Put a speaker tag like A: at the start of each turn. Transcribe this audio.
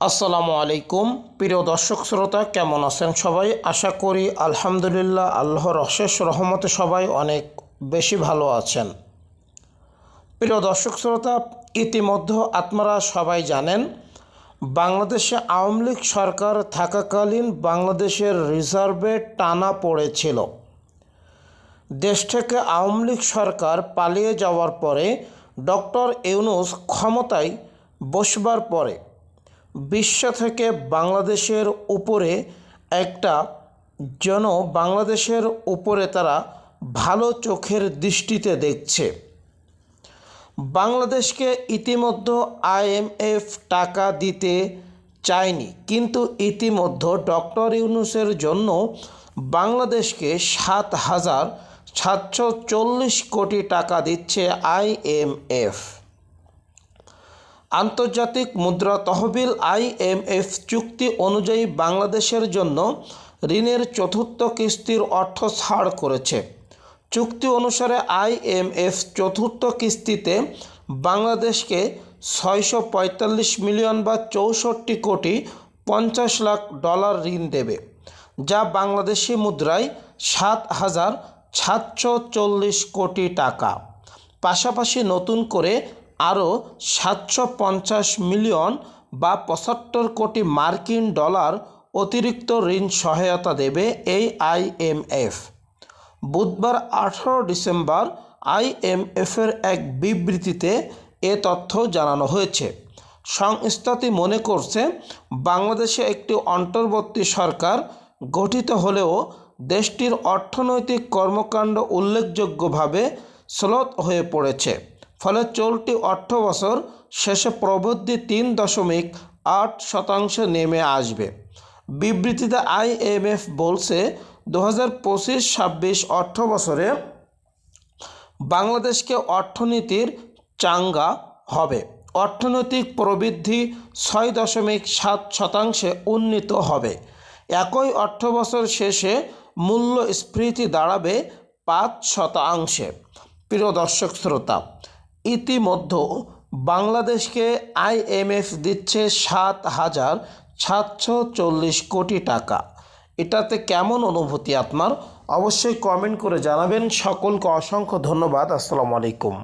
A: আসসালামু আলাইকুম প্রিয় দর্শক শ্রোতা, কেমন আছেন সবাই? আশা করি আলহামদুলিল্লাহ আল্লাহর অশেষ রহমতে সবাই অনেক বেশি ভালো আছেন। প্রিয় দর্শক শ্রোতা, ইতিমধ্যে আপনারা সবাই জানেন বাংলাদেশে আওয়ামী লীগ সরকার থাকাকালীন বাংলাদেশের রিজার্ভে টানা পড়েছিল। দেশ থেকে আওয়ামী লীগ সরকার পালিয়ে যাওয়ার পরে ডক্টর ইউনূস ক্ষমতায় বসবার পরে বিশ্ব থেকে বাংলাদেশের উপরে একটা বাংলাদেশের উপরে তারা ভালো চোখের দৃষ্টিতে দেখছে। বাংলাদেশকে ইতিমধ্যে IMF টাকা দিতে চায়নি, কিন্তু ইতিমধ্যে ডক্টর ইউনূসের জন্য বাংলাদেশকে 7,740 কোটি টাকা দিচ্ছে IMF। আন্তর্জাতিক মুদ্রা তহবিল IMF চুক্তি অনুযায়ী বাংলাদেশের জন্য ঋণের চতুর্থ কিস্তির অর্থ ছাড় করেছে। চুক্তি অনুসারে IMF চতুর্থ কিস্তিতে বাংলাদেশকে 645 মিলিয়ন বা 64 কোটি 50 লাখ ডলার ঋণ দেবে, যা বাংলাদেশি মুদ্রায় 7,740 কোটি টাকা। পাশাপাশি নতুন করে আরও 750 মিলিয়ন বা 75 কোটি মার্কিন ডলার অতিরিক্ত ঋণ সহায়তা দেবে এই IMF। বুধবার 18 ডিসেম্বর IMFের এক বিবৃতিতে এ তথ্য জানানো হয়েছে। সংস্থাটি মনে করছে বাংলাদেশে একটি অন্তর্বর্তী সরকার গঠিত হলেও দেশটির অর্থনৈতিক কর্মকাণ্ড উল্লেখযোগ্যভাবে স্লোথ হয়ে পড়েছে, ফলে চলতি অর্থবছর শেষে প্রবৃদ্ধি 3.8% নেমে আসবে। বিবৃতিতে IMF বলছে 2025-26 অর্থবছরে বাংলাদেশকে অর্থনীতির চাঙ্গা হবে। অর্থনৈতিক প্রবৃদ্ধি 6.7% উন্নীত হবে। একই অর্থবছর শেষে মূল্যস্ফীতি দাঁড়াবে 5%। প্রিয় দর্শক শ্রোতা, ইতিমধ্যে বাংলাদেশকে IMF দিচ্ছে 7,740 কোটি টাকা। এটাতে কেমন অনুভূতি আপনার? অবশ্যই কমেন্ট করে জানাবেন। সকলকে অসংখ্য ধন্যবাদ। আসসালামু আলাইকুম।